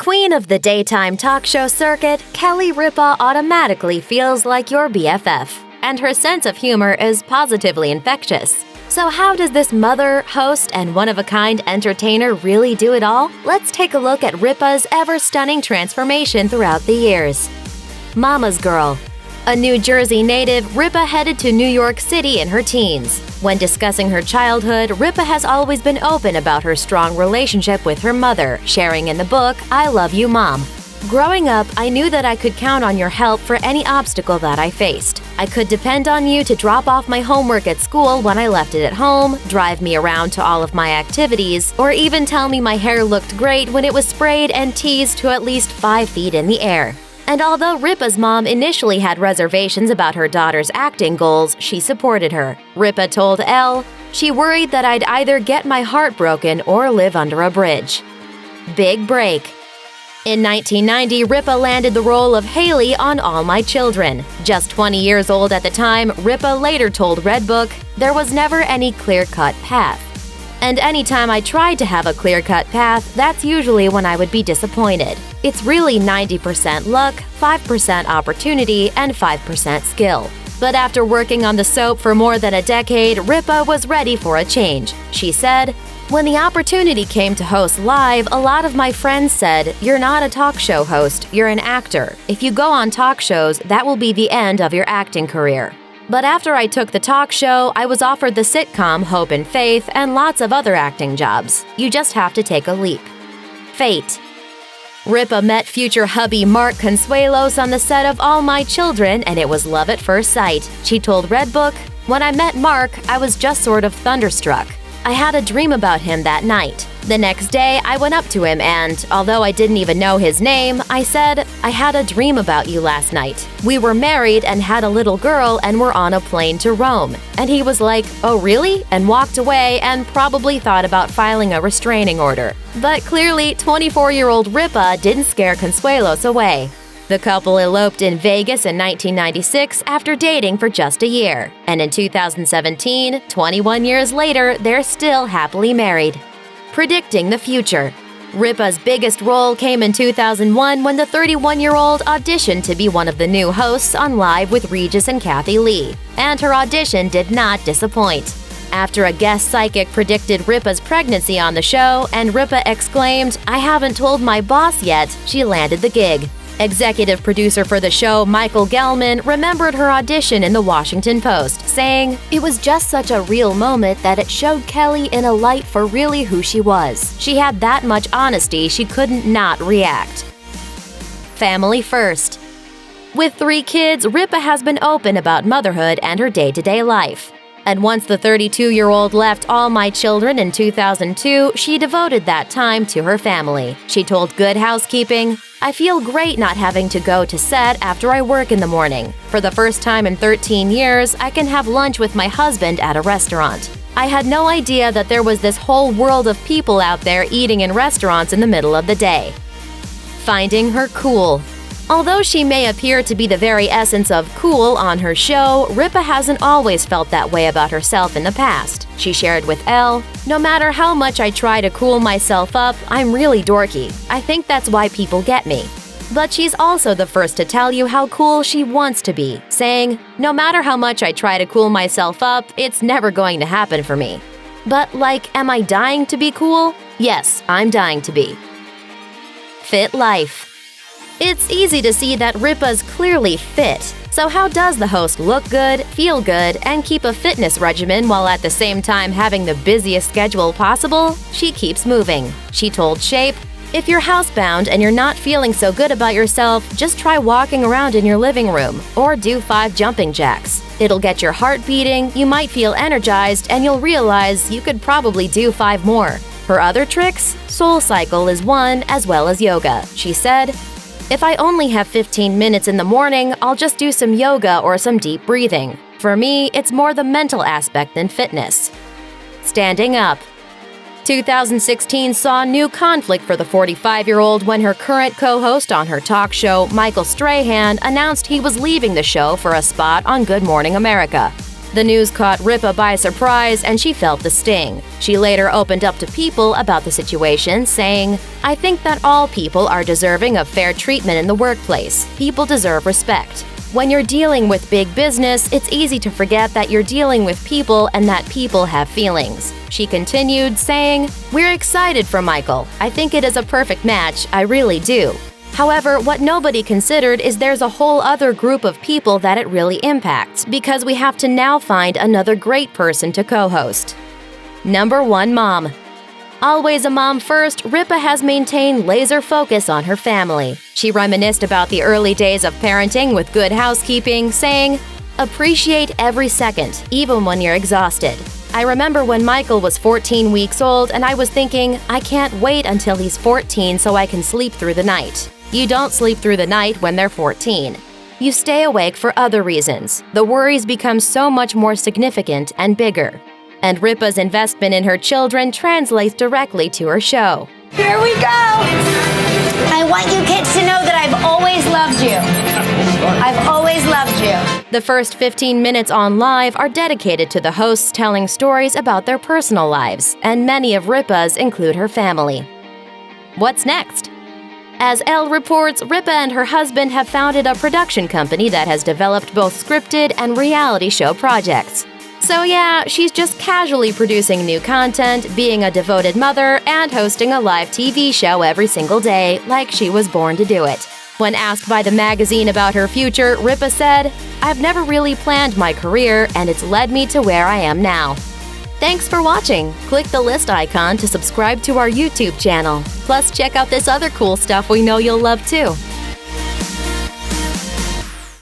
Queen of the daytime talk show circuit, Kelly Ripa automatically feels like your BFF, and her sense of humor is positively infectious. So how does this mother, host, and one-of-a-kind entertainer really do it all? Let's take a look at Ripa's ever-stunning transformation throughout the years. Mama's Girl. A New Jersey native, Ripa headed to New York City in her teens. When discussing her childhood, Ripa has always been open about her strong relationship with her mother, sharing in the book, I Love You, Mom. Growing up, I knew that I could count on your help for any obstacle that I faced. I could depend on you to drop off my homework at school when I left it at home, drive me around to all of my activities, or even tell me my hair looked great when it was sprayed and teased to at least 5 feet in the air. And although Ripa's mom initially had reservations about her daughter's acting goals, she supported her. Ripa told Elle, she worried that I'd either get my heart broken or live under a bridge. Big break. In 1990, Ripa landed the role of Haley on All My Children. Just 20 years old at the time, Ripa later told Redbook, there was never any clear-cut path. And anytime I tried to have a clear-cut path, that's usually when I would be disappointed. It's really 90% luck, 5% opportunity, and 5% skill. But after working on the soap for more than a decade, Ripa was ready for a change. She said, when the opportunity came to host live, a lot of my friends said, you're not a talk show host, you're an actor. If you go on talk shows, that will be the end of your acting career. But after I took the talk show, I was offered the sitcom Hope and Faith and lots of other acting jobs. You just have to take a leap. Fate. Ripa met future hubby Mark Consuelos on the set of All My Children, and it was love at first sight. She told Redbook, when I met Mark, I was just sort of thunderstruck. I had a dream about him that night. The next day, I went up to him and, although I didn't even know his name, I said, I had a dream about you last night. We were married and had a little girl and were on a plane to Rome. And he was like, oh really? And walked away and probably thought about filing a restraining order. But clearly, 24-year-old Ripa didn't scare Consuelos away. The couple eloped in Vegas in 1996 after dating for just a year. And in 2017, 21 years later, they're still happily married. Predicting the future. Ripa's biggest role came in 2001 when the 31-year-old auditioned to be one of the new hosts on Live with Regis and Kathy Lee. And her audition did not disappoint. After a guest psychic predicted Ripa's pregnancy on the show, and Ripa exclaimed, I haven't told my boss yet, she landed the gig. Executive producer for the show, Michael Gelman, remembered her audition in the Washington Post, saying, it was just such a real moment that it showed Kelly in a light for really who she was. She had that much honesty she couldn't not react. Family first. With 3 kids, Ripa has been open about motherhood and her day-to-day life. And once the 32-year-old left All My Children in 2002, she devoted that time to her family. She told Good Housekeeping, I feel great not having to go to set after I work in the morning. For the first time in 13 years, I can have lunch with my husband at a restaurant. I had no idea that there was this whole world of people out there eating in restaurants in the middle of the day. Finding her cool. Although she may appear to be the very essence of cool on her show, Ripa hasn't always felt that way about herself in the past. She shared with Elle, no matter how much I try to cool myself up, I'm really dorky. I think that's why people get me. But she's also the first to tell you how cool she wants to be, saying, no matter how much I try to cool myself up, it's never going to happen for me. But like, am I dying to be cool? Yes, I'm dying to be. Fit life. It's easy to see that Ripa's clearly fit. So how does the host look good, feel good, and keep a fitness regimen while at the same time having the busiest schedule possible? She keeps moving. She told Shape, if you're housebound and you're not feeling so good about yourself, just try walking around in your living room, or do 5 jumping jacks. It'll get your heart beating, you might feel energized, and you'll realize you could probably do 5 more. Her other tricks? Soul Cycle is one, as well as yoga. She said, if I only have 15 minutes in the morning, I'll just do some yoga or some deep breathing. For me, it's more the mental aspect than fitness. Standing up. 2016 saw new conflict for the 45-year-old when her current co-host on her talk show, Michael Strahan, announced he was leaving the show for a spot on Good Morning America. The news caught Ripa by surprise and she felt the sting. She later opened up to People about the situation, saying, "I think that all people are deserving of fair treatment in the workplace. People deserve respect. When you're dealing with big business, it's easy to forget that you're dealing with people and that people have feelings." She continued, saying, "We're excited for Michael. I think it is a perfect match, I really do. However, what nobody considered is there's a whole other group of people that it really impacts, because we have to now find another great person to co-host." Number 1 Mom. Always a mom first, Ripa has maintained laser focus on her family. She reminisced about the early days of parenting with Good Housekeeping, saying, "Appreciate every second, even when you're exhausted. I remember when Michael was 14 weeks old and I was thinking, I can't wait until he's 14 so I can sleep through the night. You don't sleep through the night when they're 14. You stay awake for other reasons. The worries become so much more significant and bigger." And Ripa's investment in her children translates directly to her show. Here we go! I want you kids to know that I've always loved you. I've always loved you. The first 15 minutes on live are dedicated to the hosts telling stories about their personal lives, and many of Ripa's include her family. What's next? As Elle reports, Ripa and her husband have founded a production company that has developed both scripted and reality show projects. So yeah, she's just casually producing new content, being a devoted mother, and hosting a live TV show every single day, like she was born to do it. When asked by the magazine about her future, Ripa said, "I've never really planned my career, and it's led me to where I am now." Thanks for watching. Click the list icon to subscribe to our YouTube channel. Plus, check out this other cool stuff we know you'll love too.